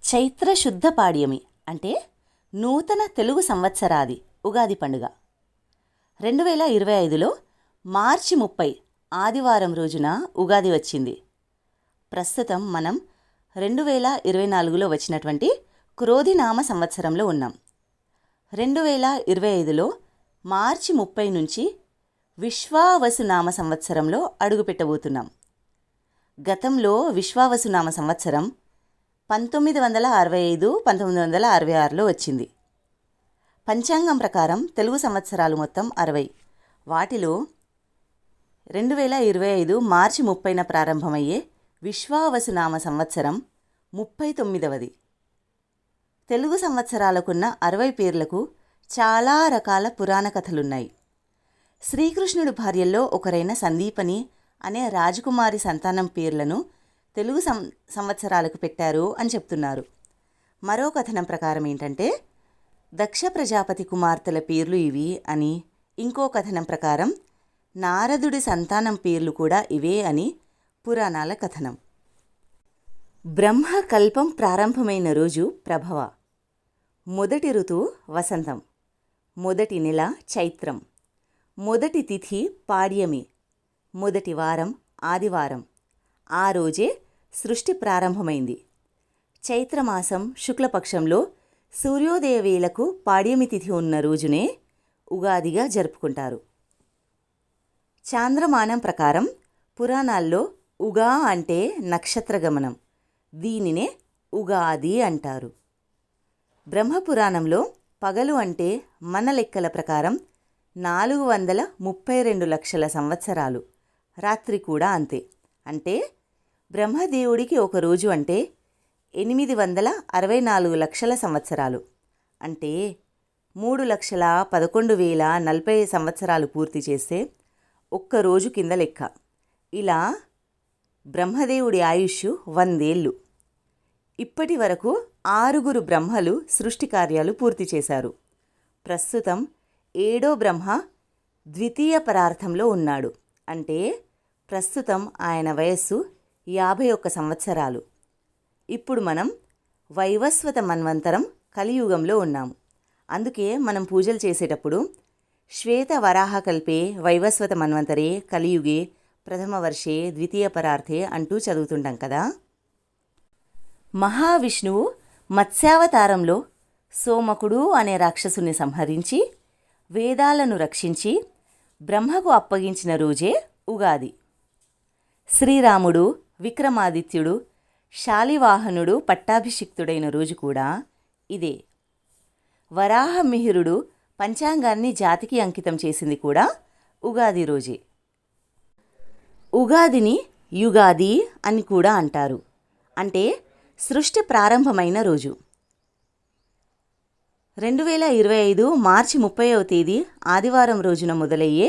చైత్ర శుద్ధ పాడ్యమి అంటే నూతన తెలుగు సంవత్సరాది ఉగాది పండుగ 2025లో మార్చి 30 ఆదివారం రోజున ఉగాది వచ్చింది. ప్రస్తుతం మనం 2024లో వచ్చినటువంటి క్రోధినామ సంవత్సరంలో ఉన్నాం. 2025లో మార్చి 30 నుంచి విశ్వావసునామ సంవత్సరంలో అడుగుపెట్టబోతున్నాం. గతంలో విశ్వావసునామ సంవత్సరం 1965-1966లో వచ్చింది. పంచాంగం ప్రకారం తెలుగు సంవత్సరాలు మొత్తం 60. వాటిలో 2025 మార్చి 30న ప్రారంభమయ్యే విశ్వావసునామ సంవత్సరం 39వది. తెలుగు సంవత్సరాలకున్న 60 పేర్లకు చాలా రకాల పురాణ కథలున్నాయి. శ్రీకృష్ణుడి భార్యల్లో ఒకరైన సందీపని అనే రాజకుమారి సంతానం పేర్లను తెలుగు సంవత్సరాలకు పెట్టారు అని చెప్తున్నారు. మరో కథనం ప్రకారం ఏంటంటే దక్ష ప్రజాపతి కుమార్తెల పేర్లు ఇవి అని, ఇంకో కథనం ప్రకారం నారదుడి సంతానం పేర్లు కూడా ఇవే అని పురాణాల కథనం. బ్రహ్మకల్పం ప్రారంభమైన రోజు ప్రభవ. మొదటి ఋతువు వసంతం. మొదటి నెల చైత్రం. మొదటి తిథి పాడ్యమి. మొదటి వారం ఆదివారం. ఆ రోజే సృష్టి ప్రారంభమైంది. చైత్రమాసం శుక్లపక్షంలో సూర్యోదయ వేళకు పాడ్యమి తిథి ఉన్న రోజునే ఉగాదిగా జరుపుకుంటారు. చాంద్రమానం ప్రకారం పురాణాల్లో ఉగా అంటే నక్షత్రగమనం. దీనినే ఉగాది అంటారు. బ్రహ్మపురాణంలో పగలు అంటే మన లెక్కల ప్రకారం 432 లక్షల సంవత్సరాలు, రాత్రి కూడా అంతే. అంటే బ్రహ్మదేవుడికి ఒక రోజు అంటే 864 లక్షల సంవత్సరాలు. అంటే 3,11,040 సంవత్సరాలు పూర్తి చేస్తే ఒక్కరోజు కింద లెక్క. ఇలా బ్రహ్మదేవుడి ఆయుష్ 100 ఏళ్ళు. ఇప్పటి వరకు 6 బ్రహ్మలు సృష్టి కార్యాలు పూర్తి చేశారు. ప్రస్తుతం 7వ బ్రహ్మ ద్వితీయ పరార్థంలో ఉన్నాడు. అంటే ప్రస్తుతం ఆయన వయస్సు 51 సంవత్సరాలు. ఇప్పుడు మనం వైవస్వత మన్వంతరం కలియుగంలో ఉన్నాము. అందుకే మనం పూజలు చేసేటప్పుడు శ్వేత వరాహ కల్పే వైవస్వత మన్వంతరే కలియుగే ప్రథమ వర్షే ద్వితీయ పరార్థే అంటూ చదువుతుంటాం కదా. మహావిష్ణువు మత్స్యావతారంలో సోమకుడు అనే రాక్షసుని సంహరించి వేదాలను రక్షించి బ్రహ్మకు అప్పగించిన రోజే ఉగాది. శ్రీరాముడు, విక్రమాదిత్యుడు, శాలివాహనుడు పట్టాభిషిక్తుడైన రోజు కూడా ఇదే. వరాహమిహిరుడు పంచాంగాన్ని జాతికి అంకితం చేసింది కూడా ఉగాది రోజే. ఉగాదిని యుగాది అని కూడా అంటారు. అంటే సృష్టి ప్రారంభమైన రోజు. 2025 మార్చి 30వ తేదీ ఆదివారం రోజున మొదలయ్యే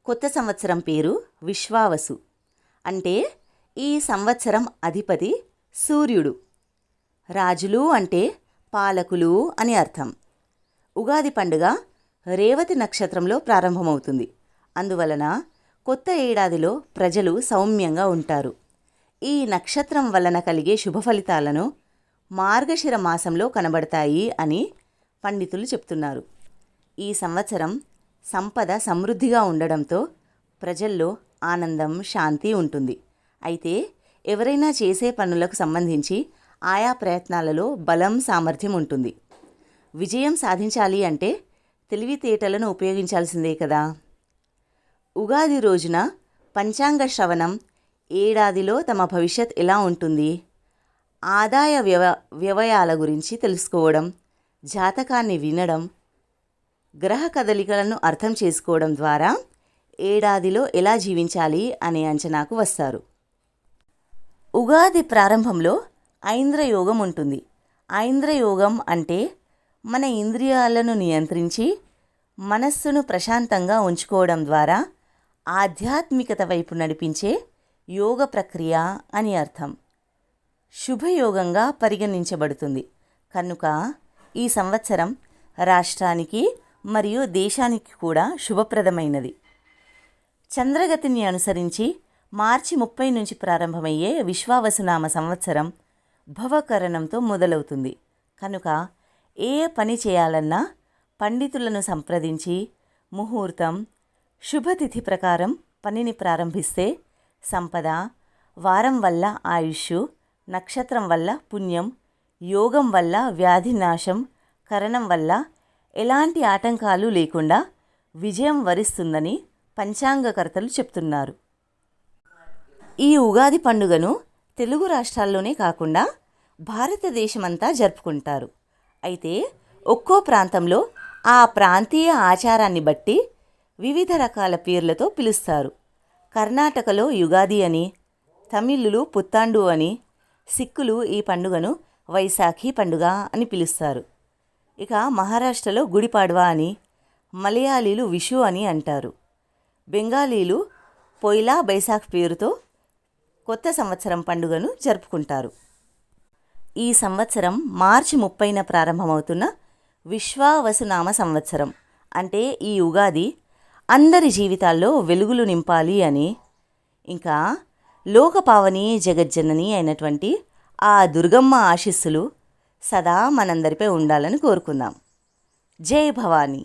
కొత్త సంవత్సరం పేరు విశ్వావసు. అంటే ఈ సంవత్సరం అధిపతి సూర్యుడు. రాజులు అంటే పాలకులు అని అర్థం. ఉగాది పండుగ రేవతి నక్షత్రంలో ప్రారంభమవుతుంది. అందువలన కొత్త ఏడాదిలో ప్రజలు సౌమ్యంగా ఉంటారు. ఈ నక్షత్రం వలన కలిగే శుభ ఫలితాలను మార్గశిర మాసంలో కనబడతాయి అని పండితులు చెప్తున్నారు. ఈ సంవత్సరం సంపద సమృద్ధిగా ఉండడంతో ప్రజల్లో ఆనందం, శాంతి ఉంటుంది. అయితే ఎవరైనా చేసే పనులకు సంబంధించి ఆయా ప్రయత్నాలలో బలం, సామర్థ్యం ఉంటుంది. విజయం సాధించాలి అంటే తెలివితేటలను ఉపయోగించాల్సిందే కదా. ఉగాది రోజున పంచాంగ శ్రవణం, ఏడాదిలో తమ భవిష్యత్ ఎలా ఉంటుంది, ఆదాయ వ్యవయాల గురించి తెలుసుకోవడం, జాతకాన్ని వినడం, గ్రహ కదలికలను అర్థం చేసుకోవడం ద్వారా ఏడాదిలో ఎలా జీవించాలి అనే అంచనాకు వస్తారు. ఉగాది ప్రారంభంలో ఐంద్రయోగం ఉంటుంది. ఐంద్రయోగం అంటే మన ఇంద్రియాలను నియంత్రించి మనస్సును ప్రశాంతంగా ఉంచుకోవడం ద్వారా ఆధ్యాత్మికత వైపు నడిపించే యోగ ప్రక్రియ అని అర్థం. శుభయోగంగా పరిగణించబడుతుంది. కనుక ఈ సంవత్సరం రాష్ట్రానికి మరియు దేశానికి కూడా శుభప్రదమైనది. చంద్రగతిని అనుసరించి మార్చి 30 నుంచి ప్రారంభమయ్యే విశ్వావసునామ సంవత్సరం భవకరణంతో మొదలవుతుంది. కనుక ఏ పని చేయాలన్నా పండితులను సంప్రదించి ముహూర్తం, శుభతిథి ప్రకారం పనిని ప్రారంభిస్తే సంపద, వారం వల్ల ఆయుష్, నక్షత్రం వల్ల పుణ్యం, యోగం వల్ల వ్యాధి నాశం, కరణం వల్ల ఎలాంటి ఆటంకాలు లేకుండా విజయం వరిస్తుందని పంచాంగకర్తలు చెప్తున్నారు. ఈ ఉగాది పండుగను తెలుగు రాష్ట్రాల్లోనే కాకుండా భారతదేశమంతా జరుపుకుంటారు. అయితే ఒక్కో ప్రాంతంలో ఆ ప్రాంతీయ ఆచారాన్ని బట్టి వివిధ రకాల పేర్లతో పిలుస్తారు. కర్ణాటకలో యుగాది అని, తమిళులు పుత్తాండు అని, సిక్కులు ఈ పండుగను వైశాఖి పండుగ అని పిలుస్తారు. ఇక మహారాష్ట్రలో గుడిపాడ్వా అని, మలయాళీలు విషు అని అంటారు. బెంగాలీలు పొయిలా బైసాఖ్ పేరుతో కొత్త సంవత్సరం పండుగను జరుపుకుంటారు. ఈ సంవత్సరం మార్చి 30న ప్రారంభమవుతున్న విశ్వావసునామ సంవత్సరం అంటే ఈ ఉగాది అందరి జీవితాల్లో వెలుగులు నింపాలి అని, ఇంకా లోకపావని జగజ్జనని అయినటువంటి ఆ దుర్గమ్మ ఆశీస్సులు సదా మనందరిపై ఉండాలని కోరుకుందాం. జై భవానీ.